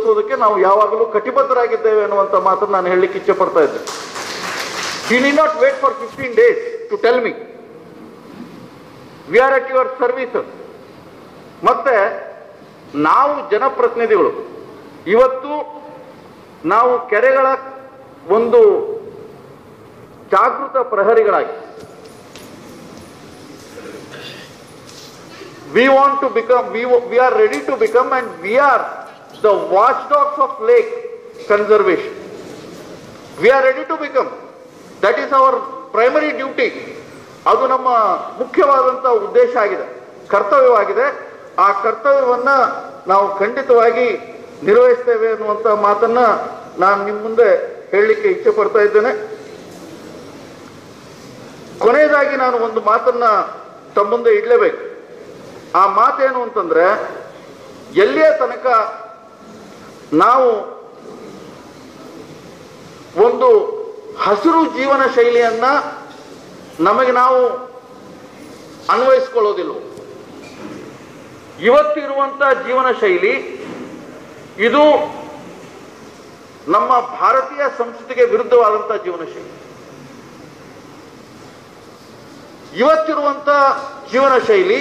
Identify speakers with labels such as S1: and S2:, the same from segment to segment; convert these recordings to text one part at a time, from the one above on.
S1: ಪೂರ್ಣಗೊಳಿಸುವುದಕ್ಕೆ ನಾವು ಯಾವಾಗಲೂ ಕಟಿಬದ್ಧರಾಗಿದ್ದೇವೆ ಅನ್ನುವಂಥ ಮಾತನ್ನು ನಾನು ಹೇಳಲಿಕ್ಕೆ ಇಚ್ಛೆ ಪಡ್ತಾ ಇದ್ದೆ. He need not wait for 15 days to tell me. We are at your services. ಮತ್ತೆ ನಾವು ಜನಪ್ರತಿನಿಧಿಗಳು ಇವತ್ತು ನಾವು ಕೆರೆಗಳ ಒಂದು ಜಾಗೃತ ಪ್ರಹರಿಗಳಾಗಿ we want to become, we are ready to become, and we are the watchdogs of lake conservation. We are ready to become. That is our primary duty. ಅದು ನಮ್ಮ ಮುಖ್ಯವಾದಂಥ ಉದ್ದೇಶ ಆಗಿದೆ, ಕರ್ತವ್ಯವಾಗಿದೆ. ಆ ಕರ್ತವ್ಯವನ್ನ ನಾವು ಖಂಡಿತವಾಗಿ ನಿರ್ವಹಿಸ್ತೇವೆ ಅನ್ನುವಂಥ ಮಾತನ್ನ ನಾನು ನಿಮ್ಮ ಮುಂದೆ ಹೇಳಲಿಕ್ಕೆ ಇಚ್ಛೆ ಪಡ್ತಾ ಇದ್ದೇನೆ. ಕೊನೆಯದಾಗಿ ನಾನು ಒಂದು ಮಾತನ್ನ ತಮ್ಮ ಮುಂದೆ ಇಡಲೇಬೇಕು. ಆ ಮಾತೇನು ಅಂತಂದ್ರೆ, ಎಲ್ಲಿಯ ತನಕ ನಾವು ಒಂದು ಹಸಿರು ಜೀವನ ಶೈಲಿಯನ್ನ ನಮಗೆ ನಾವು ಅನ್ವಯಿಸ್ಕೊಳ್ಳೋದಿಲ್ಲ. ಇವತ್ತಿರುವಂತ ಜೀವನ ಶೈಲಿ ಇದು ನಮ್ಮ ಭಾರತೀಯ ಸಂಸ್ಕೃತಿಗೆ ವಿರುದ್ಧವಾದಂತಹ ಜೀವನ ಶೈಲಿ. ಇವತ್ತಿರುವಂತ ಜೀವನ ಶೈಲಿ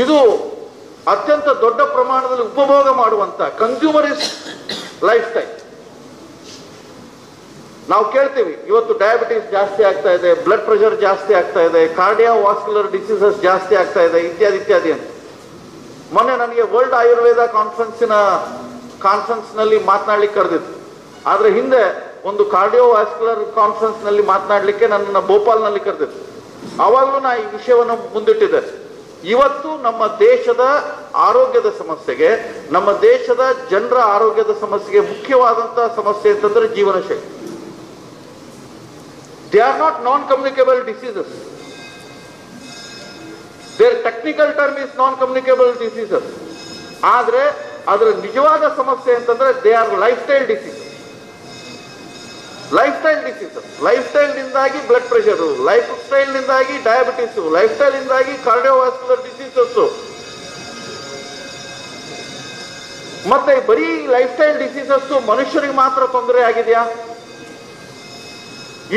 S1: ಇದು ಅತ್ಯಂತ ದೊಡ್ಡ ಪ್ರಮಾಣದಲ್ಲಿ ಉಪಭೋಗ ಮಾಡುವಂತ ಕನ್ಸ್ಯೂಮರಿಸ್ಟ್ ಲೈಫ್ ಸ್ಟೈಲ್. ನಾವು ಕೇಳ್ತೀವಿ ಇವತ್ತು ಡಯಾಬಿಟಿಸ್ ಜಾಸ್ತಿ ಆಗ್ತಾ ಇದೆ, ಬ್ಲಡ್ ಪ್ರೆಷರ್ ಜಾಸ್ತಿ ಆಗ್ತಾ ಇದೆ, ಕಾರ್ಡಿಯೋವಾಸ್ಕ್ಯುಲರ್ ಡಿಸೀಸಸ್ ಜಾಸ್ತಿ ಆಗ್ತಾ ಇದೆ, ಇತ್ಯಾದಿ ಇತ್ಯಾದಿ ಅಂತ. ಮೊನ್ನೆ ನನಗೆ ವರ್ಲ್ಡ್ ಆಯುರ್ವೇದ ಕಾನ್ಫರೆನ್ಸ್ ನಲ್ಲಿ ಮಾತನಾಡ್ಲಿಕ್ಕೆ ಕರೆದಿತ್ತು. ಆದ್ರೆ ಹಿಂದೆ ಒಂದು ಕಾರ್ಡಿಯೋವಾಸ್ಕ್ಯುಲರ್ ಕಾನ್ಫರೆನ್ಸ್ ನಲ್ಲಿ ಮಾತನಾಡ್ಲಿಕ್ಕೆ ನನ್ನನ್ನು ಭೋಪಾಲ್ನಲ್ಲಿ ಕರೆದಿತ್ತು. ಆವಾಗಲೂ ನಾ ಈ ವಿಷಯವನ್ನು ಮುಂದಿಟ್ಟಿದ್ದೆ. ಇವತ್ತು ನಮ್ಮ ದೇಶದ ಆರೋಗ್ಯದ ಸಮಸ್ಯೆಗೆ, ನಮ್ಮ ದೇಶದ ಜನರ ಆರೋಗ್ಯದ ಸಮಸ್ಯೆಗೆ ಮುಖ್ಯವಾದಂತಹ ಸಮಸ್ಯೆ ಅಂತಂದ್ರೆ ಜೀವನ ಶೈಲಿ. They are not non communicable diseases. Their technical term is non communicable diseases. ಆದ್ರೆ ಅದರ ನಿಜವಾದ ಸಮಸ್ಯೆ ಅಂತಂದ್ರೆ they are lifestyle diseases. Lifestyle ನಿಂದಾಗಿ ಬ್ಲಡ್ ಪ್ರೆಷರ್, ಲೈಫ್ ಸ್ಟೈಲ್ ನಿಂದಾಗಿ ಡಯಾಬಿಟಿಸ್, ಲೈಫ್ ಸ್ಟೈಲ್ ನಿಂದಾಗಿ ಕಾರ್ಡಿಯೋವಾಸ್ಕ್ಯುಲರ್ ಡಿಸೀಸಸ್. ಮತ್ತೆ ಬರೀ ಲೈಫ್ ಸ್ಟೈಲ್ ಡಿಸೀಸಸ್ ಮನುಷ್ಯರಿಗೆ ಮಾತ್ರ ತೊಂದರೆ ಆಗಿದೆಯಾ?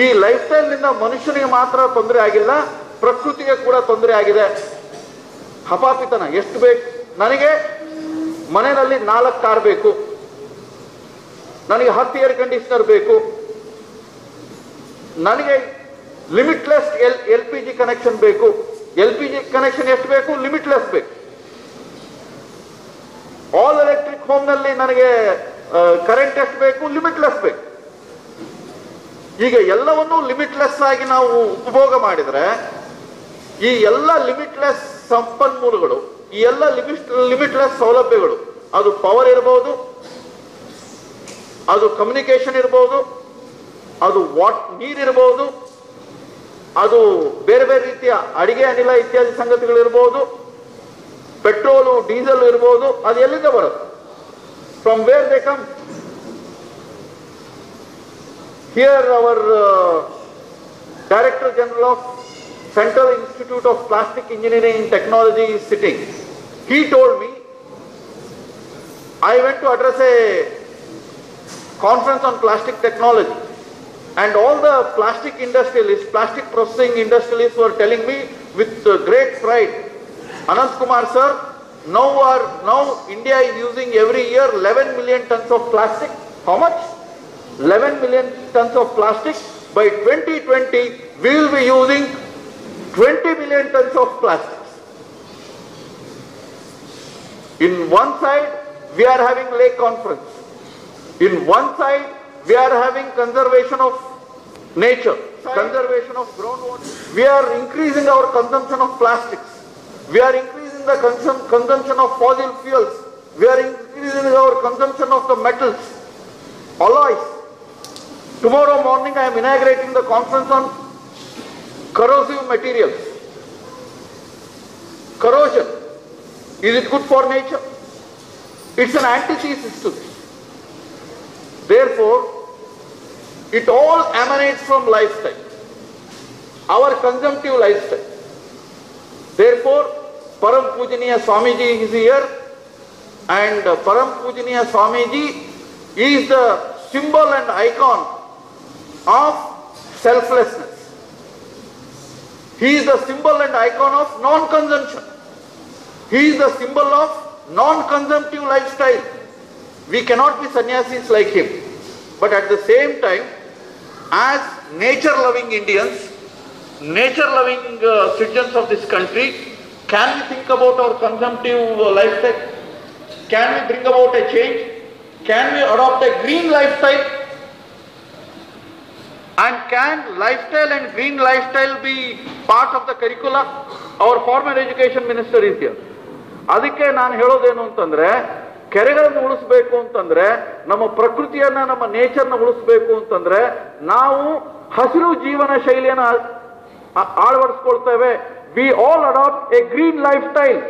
S1: ಈ ಲೈಫ್ ಸ್ಟೈಲ್ ನಿಂದ ಮನುಷ್ಯನಿಗೆ ಮಾತ್ರ ತೊಂದರೆ ಆಗಿಲ್ಲ, ಪ್ರಕೃತಿಗೆ ಕೂಡ ತೊಂದರೆ ಆಗಿದೆ. ಹಪಾಪಿತನ ಎಷ್ಟು ಬೇಕು? ನನಗೆ ಮನೆಯಲ್ಲಿ 4 ಕಾರ್ ಬೇಕು, ನನಗೆ 10 ಏರ್ ಕಂಡೀಷನರ್ ಬೇಕು, ನನಗೆ ಲಿಮಿಟ್ಲೆಸ್ LPG ಕನೆಕ್ಷನ್ ಬೇಕು. LPG ಕನೆಕ್ಷನ್ ಎಷ್ಟು ಬೇಕು? ಲಿಮಿಟ್ಲೆಸ್ ಬೇಕು. ಆಲ್ ಎಲೆಕ್ಟ್ರಿಕ್ ಹೋಮ್ ನಲ್ಲಿ ನನಗೆ ಕರೆಂಟ್ ಎಷ್ಟು ಬೇಕು? ಲಿಮಿಟ್ಲೆಸ್ ಬೇಕು. ಈಗ ಎಲ್ಲವನ್ನೂ ಲಿಮಿಟ್ಲೆಸ್ ಆಗಿ ನಾವು ಉಪಭೋಗ ಮಾಡಿದ್ರೆ ಈ ಎಲ್ಲ ಲಿಮಿಟ್ಲೆಸ್ ಸಂಪನ್ಮೂಲಗಳು, ಈ ಎಲ್ಲ ಲಿಮಿಟ್ಲೆಸ್ ಸೌಲಭ್ಯಗಳು, ಅದು ಪವರ್ ಇರಬಹುದು, ಅದು ಕಮ್ಯುನಿಕೇಶನ್ ಇರಬಹುದು, ಅದು ನೀರಿರಬಹುದು, ಅದು ಬೇರೆ ಬೇರೆ ರೀತಿಯ ಅಡಿಗೆ ಅನಿಲ ಇತ್ಯಾದಿ ಸಂಗತಿಗಳು ಇರಬಹುದು, ಪೆಟ್ರೋಲು ಡೀಸೆಲ್ ಇರಬಹುದು. ಅದು ಎಲ್ಲಿಂದ ಬರುತ್ತೆ? From where they come? Here our director general of Central Institute of Plastic Engineering and Technology is sitting. He told me, I went to address a conference on plastic technology, and all the plastic industrialists, plastic processing industrialists were telling me with great pride, Anant Kumar sir, now India is using every year 11 million tons of plastic. How much? 11 million tons of plastic. By 2020, we will be using 20 million tons of plastics. In one side, we are having lake conference. In one side, we are having conservation of nature, conservation of groundwater. We are increasing our consumption of plastics. We are increasing the consumption of fossil fuels. We are increasing our consumption of the metals, alloys. Tomorrow morning, I am inaugurating the conference on corrosive materials. Corrosion, is it good for nature? It's an antithesis to this. Therefore, it all emanates from lifestyle, our consumptive lifestyle. Therefore, Param Pujaniya Swamiji is here And Param Pujaniya Swamiji is the symbol and icon of selflessness. He is the symbol and icon of non-consumption. He is the symbol of non-consumptive lifestyle. We cannot be sannyasis like him. But at the same time, as nature-loving Indians, nature-loving citizens of this country, can we think about our consumptive lifestyle? Can we bring about a change? Can we adopt a green lifestyle? And can lifestyle and green lifestyle be part of the curricula? Our former education minister is here. ಅದಕ್ಕೆ ನಾನು ಹೇಳೋದೇನು ಅಂತಂದ್ರೆ, ಕೆರೆಗಳನ್ನು ಉಳಿಸಬೇಕು ಅಂತಂದ್ರೆ, ನಮ್ಮ ಪ್ರಕೃತಿಯನ್ನ, ನಮ್ಮ ನೇಚರ್ನ ಉಳಿಸಬೇಕು ಅಂತಂದ್ರೆ, ನಾವು ಹಸಿರು ಜೀವನ ಶೈಲಿಯನ್ನು ಅಳವಡಿಸಿಕೊಳ್ತೇವೆ. We all adopt a green lifestyle.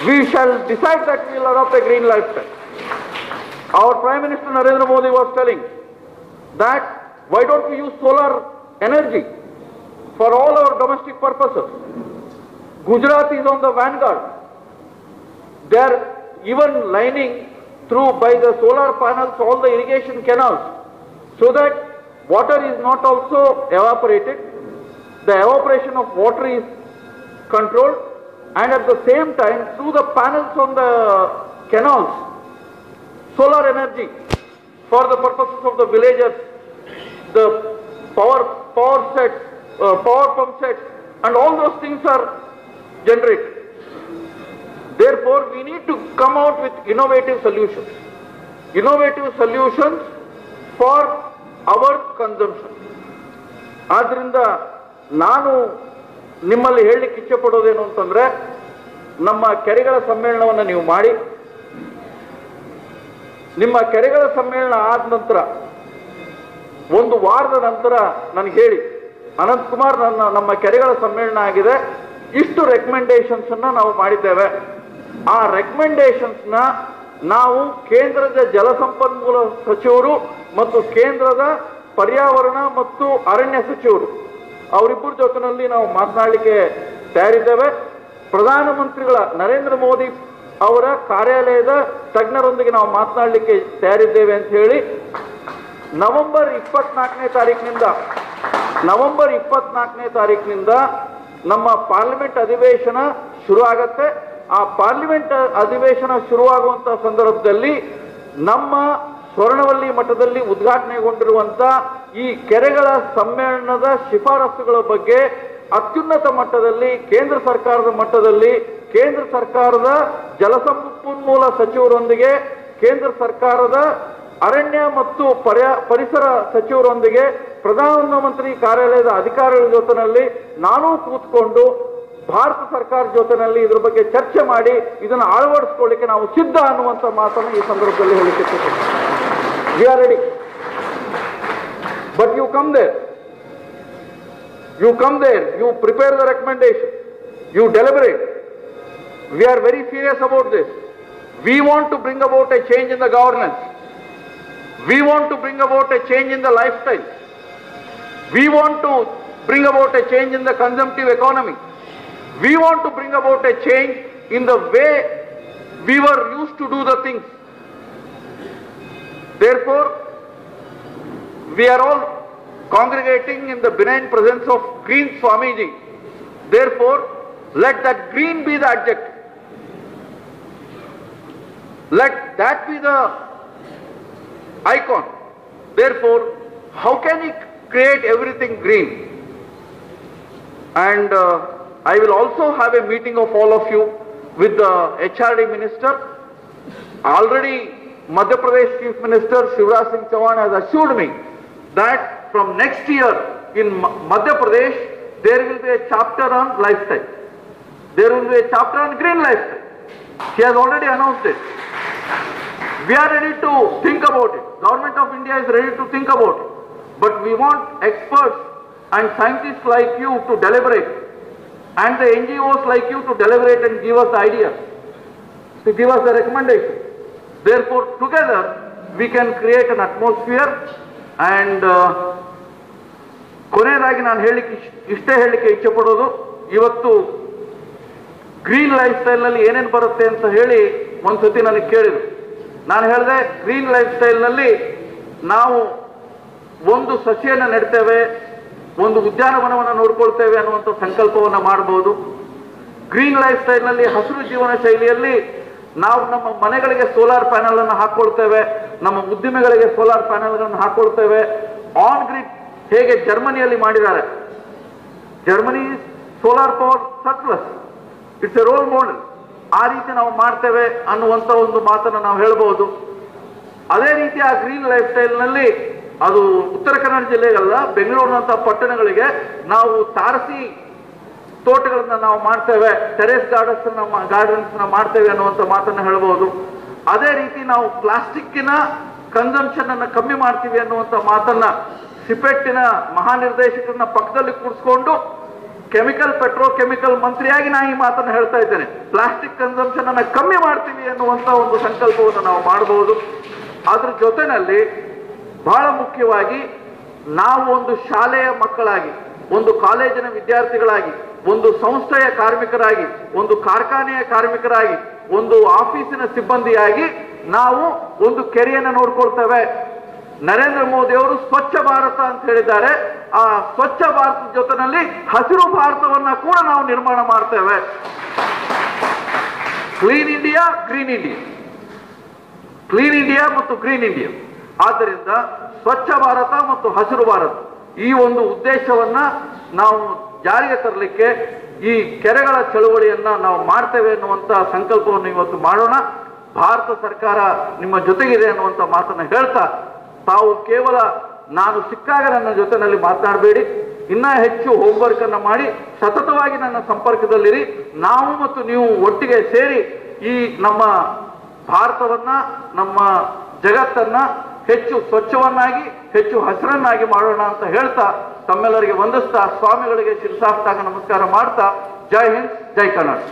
S1: We shall decide that we will adopt a green lifestyle. Our Prime Minister Narendra Modi was telling that why don't we use solar energy for all our domestic purposes? Gujarat is on the vanguard. They are even lining through by the solar panels all the irrigation canals so that water is not also evaporated. The evaporation of water is controlled, and at the same time through the panels on the canals, solar energy for the purposes of the villagers, the power sets, power pump sets, and all those things are generated. Therefore, we need to come out with innovative solutions for our consumption. ಆದ್ರಿಂದ ನಾನು ನಿಮ್ಮಲ್ಲಿ ಹೇಳಲಿಕ್ಕೆ ಇಚ್ಛೆ ಪಡೋದೇನು ಅಂತಂದ್ರೆ, ನಮ್ಮ ಕೆರೆಗಳ ಸಮ್ಮೇಳನವನ್ನು ನೀವು ಮಾಡಿ, ನಿಮ್ಮ ಕೆರೆಗಳ ಸಮ್ಮೇಳನ ಆದ ನಂತರ ಒಂದು ವಾರದ ನಂತರ ನನಗೆ ಹೇಳಿ, ಅನಂತ್ ಕುಮಾರ್ ನಮ್ಮ ಕೆರೆಗಳ ಸಮ್ಮೇಳನ ಆಗಿದೆ, ಇಷ್ಟು ರೆಕಮೆಂಡೇಶನ್ಸ್ ಅನ್ನ ನಾವು ಮಾಡಿದ್ದೇವೆ, ಆ ರೆಕಮೆಂಡೇಶನ್ಸ್ ನ ನಾವು ಕೇಂದ್ರದ ಜಲಸಂಪನ್ಮೂಲ ಸಚಿವರು ಮತ್ತು ಕೇಂದ್ರದ ಪರ್ಯಾವರಣ ಮತ್ತು ಅರಣ್ಯ ಸಚಿವರು ಅವರಿಬ್ಬರ ಜೊತೆನಲ್ಲಿ ನಾವು ಮಾತನಾಡಲಿಕ್ಕೆ ತಯಾರಿದ್ದೇವೆ. ಪ್ರಧಾನಮಂತ್ರಿಗಳ ನರೇಂದ್ರ ಮೋದಿ ಅವರ ಕಾರ್ಯಾಲಯದ ತಜ್ಞರೊಂದಿಗೆ ನಾವು ಮಾತನಾಡಲಿಕ್ಕೆ ತಯಾರಿದ್ದೇವೆ ಅಂತ ಹೇಳಿ ನವೆಂಬರ್ 24ನೇ ತಾರೀಕಿನಿಂದ ನಮ್ಮ ಪಾರ್ಲಿಮೆಂಟ್ ಅಧಿವೇಶನ ಶುರು ಆಗತ್ತೆ. ಆ ಪಾರ್ಲಿಮೆಂಟ್ ಅಧಿವೇಶನ ಶುರುವಾಗುವಂತಹ ಸಂದರ್ಭದಲ್ಲಿ ನಮ್ಮ ಸ್ವರ್ಣವಲ್ಲಿ ಮಠದಲ್ಲಿ ಉದ್ಘಾಟನೆಗೊಂಡಿರುವಂತ ಈ ಕೆರೆಗಳ ಸಮ್ಮೇಳನದ ಶಿಫಾರಸುಗಳ ಬಗ್ಗೆ ಅತ್ಯುನ್ನತ ಮಟ್ಟದಲ್ಲಿ ಕೇಂದ್ರ ಸರ್ಕಾರದ ಮಟ್ಟದಲ್ಲಿ ಕೇಂದ್ರ ಸರ್ಕಾರದ ಜಲಸಂಪನ್ಮೂಲ ಸಚಿವರೊಂದಿಗೆ ಕೇಂದ್ರ ಸರ್ಕಾರದ ಅರಣ್ಯ ಮತ್ತು ಪರಿಸರ ಸಚಿವರೊಂದಿಗೆ ಪ್ರಧಾನಮಂತ್ರಿ ಕಾರ್ಯಾಲಯದ ಅಧಿಕಾರಿಗಳ ಜೊತೆನಲ್ಲಿ ನಾನೂ ಕೂತ್ಕೊಂಡು ಭಾರತ ಸರ್ಕಾರ ಜೊತೆನಲ್ಲಿ ಇದ್ರ ಬಗ್ಗೆ ಚರ್ಚೆ ಮಾಡಿ ಇದನ್ನು ಅಳವಡಿಸಿಕೊಳ್ಳಿಕ್ಕೆ ನಾವು ಸಿದ್ಧ ಅನ್ನುವಂಥ ಮಾತನ್ನು ಈ ಸಂದರ್ಭದಲ್ಲಿ ಹೇಳಿಕೆ. We are ready. But you come there, you prepare the recommendation, you deliberate. We are very serious about this. We want to bring about a change in the governance. We want to bring about a change in the lifestyle. We want to bring about a change in the consumptive economy. We want to bring about a change in the way we were used to do the things. Therefore, we are all congregating in the benign presence of Green Swamiji. Therefore, let that green be the adjective. Let that be the icon. Therefore, how can we create everything green? And I will also have a meeting of all of you with the HRD minister. Already Madhya Pradesh Chief Minister Shivraj Singh Chauhan has assured me that from next year in Madhya Pradesh there will be a chapter on lifestyle. There will be a chapter on green lifestyle. He has already announced it. We are ready to think about it. Government of India is ready to think about it. But we want experts and scientists like you to deliberate, and the NGOs like you to deliberate and give us ideas, to give us the recommendation. Therefore, together we can create an atmosphere. And ಕೊನೆಯದಾಗಿ ನಾನು ಇಷ್ಟೇ ಹೇಳಲಿಕ್ಕೆ ಇಚ್ಛೆ ಪಡೋದು, ಇವತ್ತು green life ಸ್ಟೈಲ್ನಲ್ಲಿ ಏನೇನು ಬರುತ್ತೆ ಅಂತ ಹೇಳಿ ಒಂದ್ಸತಿ ನನಗೆ ಕೇಳಿದ್ರು. ನಾನು ಹೇಳಿದೆ, ಗ್ರೀನ್ ಲೈಫ್ ಸ್ಟೈಲ್ನಲ್ಲಿ ನಾವು ಒಂದು ಸಸಿಯನ್ನು ನೆಡ್ತೇವೆ, ಒಂದು ಉದ್ಯಾನವನವನ್ನು ನೋಡ್ಕೊಳ್ತೇವೆ ಅನ್ನುವಂಥ ಸಂಕಲ್ಪವನ್ನು ಮಾಡಬಹುದು. ಗ್ರೀನ್ ಲೈಫ್ ಸ್ಟೈಲ್ನಲ್ಲಿ ಹಸಿರು ಜೀವನ ಶೈಲಿಯಲ್ಲಿ ನಾವು ನಮ್ಮ ಮನೆಗಳಿಗೆ ಸೋಲಾರ್ ಪ್ಯಾನೆಲ್ ಅನ್ನು ಹಾಕೊಳ್ತೇವೆ, ನಮ್ಮ ಉದ್ದಿಮೆಗಳಿಗೆ ಸೋಲಾರ್ ಪ್ಯಾನೆಲ್ಗಳನ್ನು ಹಾಕೊಳ್ತೇವೆ. ಆನ್ ಗ್ರಿಡ್ ಹೇಗೆ ಜರ್ಮನಿಯಲ್ಲಿ ಮಾಡಿದ್ದಾರೆ, Germany solar power surplus, it's a role model. ಆ ರೀತಿ ನಾವು ಮಾಡ್ತೇವೆ ಅನ್ನುವಂಥ ಒಂದು ಮಾತನ್ನು ನಾವು ಹೇಳ್ಬೋದು. ಅದೇ ರೀತಿ ಆ ಗ್ರೀನ್ ಲೈಫ್ ಸ್ಟೈಲ್ನಲ್ಲಿ ಅದು ಉತ್ತರ ಕನ್ನಡ ಜಿಲ್ಲೆಗಲ್ಲ, ಬೆಂಗಳೂರಿನಂಥ ಪಟ್ಟಣಗಳಿಗೆ ನಾವು ತಾರಸಿ ತೋಟಗಳನ್ನ ನಾವು ಮಾಡ್ತೇವೆ, ಟೆರೇಸ್ ಗಾರ್ಡನ್ಸ್ ಮಾಡ್ತೇವೆ ಅನ್ನುವಂಥ ಮಾತನ್ನು ಹೇಳ್ಬೋದು. ಅದೇ ರೀತಿ ನಾವು ಪ್ಲಾಸ್ಟಿಕ್ಕಿನ ಕನ್ಸಂಪ್ಷನ್ ಅನ್ನು ಕಮ್ಮಿ ಮಾಡ್ತೀವಿ ಅನ್ನುವಂಥ ಮಾತನ್ನ ಸಿಪೆಟ್ಟಿನ ಮಹಾನಿರ್ದೇಶಕರನ್ನ ಪಕ್ಕದಲ್ಲಿ ಕೂರಿಸ್ಕೊಂಡು ಪೆಟ್ರೋಕೆಮಿಕಲ್ ಮಂತ್ರಿಯಾಗಿ ನಾನು ಈ ಮಾತನ್ನು ಹೇಳ್ತಾ ಇದ್ದೇನೆ. ಪ್ಲಾಸ್ಟಿಕ್ ಕನ್ಸಂಪ್ಷನ್ ಅನ್ನು ಕಮ್ಮಿ ಮಾಡ್ತೀವಿ ಅನ್ನುವಂಥ ಒಂದು ಸಂಕಲ್ಪವನ್ನು ನಾವು ಮಾಡಬಹುದು. ಅದ್ರ ಜೊತೆಯಲ್ಲಿ ಬಹಳ ಮುಖ್ಯವಾಗಿ ನಾವು ಒಂದು ಶಾಲೆಯ ಮಕ್ಕಳಾಗಿ, ಒಂದು ಕಾಲೇಜಿನ ವಿದ್ಯಾರ್ಥಿಗಳಾಗಿ, ಒಂದು ಸಂಸ್ಥೆಯ ಕಾರ್ಮಿಕರಾಗಿ, ಒಂದು ಕಾರ್ಖಾನೆಯ ಕಾರ್ಮಿಕರಾಗಿ, ಒಂದು ಆಫೀಸಿನ ಸಿಬ್ಬಂದಿಯಾಗಿ ನಾವು ಒಂದು ಕೆರೆಯನ್ನು ನೋಡ್ಕೊಳ್ತೇವೆ. ನರೇಂದ್ರ ಮೋದಿ ಅವರು ಸ್ವಚ್ಛ ಭಾರತ ಅಂತ ಹೇಳಿದ್ದಾರೆ. ಆ ಸ್ವಚ್ಛ ಭಾರತದ ಜೊತೆಯಲ್ಲಿ ಹಸಿರು ಭಾರತವನ್ನ ಕೂಡ ನಾವು ನಿರ್ಮಾಣ ಮಾಡ್ತೇವೆ. Clean India, green India, clean India ಮತ್ತು ಗ್ರೀನ್ ಇಂಡಿಯಾ. ಆದ್ದರಿಂದ ಸ್ವಚ್ಛ ಭಾರತ ಮತ್ತು ಹಸಿರು ಭಾರತ ಈ ಒಂದು ಉದ್ದೇಶವನ್ನ ನಾವು ಜಾರಿಗೆ ತರಲಿಕ್ಕೆ ಈ ಕೆರೆಗಳ ಚಳುವಳಿಯನ್ನ ನಾವು ಮಾಡ್ತೇವೆ ಅನ್ನುವಂಥ ಸಂಕಲ್ಪವನ್ನು ಇವತ್ತು ಮಾಡೋಣ. ಭಾರತ ಸರ್ಕಾರ ನಿಮ್ಮ ಜೊತೆಗಿದೆ ಅನ್ನುವಂಥ ಮಾತನ್ನು ಹೇಳ್ತಾ, ತಾವು ಕೇವಲ ನಾನು ಸಿಕ್ಕಾಗ ನನ್ನ ಜೊತೆಯಲ್ಲಿ ಮಾತನಾಡಬೇಡಿ, ಇನ್ನ ಹೆಚ್ಚು ಹೋಮ್ವರ್ಕ್ ಅನ್ನು ಮಾಡಿ ಸತತವಾಗಿ ನನ್ನ ಸಂಪರ್ಕದಲ್ಲಿರಿ. ನಾವು ಮತ್ತು ನೀವು ಒಟ್ಟಿಗೆ ಸೇರಿ ಈ ನಮ್ಮ ಭಾರತವನ್ನ, ನಮ್ಮ ಜಗತ್ತನ್ನ ಹೆಚ್ಚು ಸ್ವಚ್ಛವನ್ನಾಗಿ, ಹೆಚ್ಚು ಹಸಿರನ್ನಾಗಿ ಮಾಡೋಣ ಅಂತ ಹೇಳ್ತಾ ತಮ್ಮೆಲ್ಲರಿಗೆ ವಂದಿಸ್ತಾ, ಸ್ವಾಮಿಗಳಿಗೆ ಶಿರಸಾಷ್ಟಾಂಗ ನಮಸ್ಕಾರ ಮಾಡ್ತಾ, ಜೈ ಹಿಂದ್, ಜೈ ಕರ್ನಾಟಕ.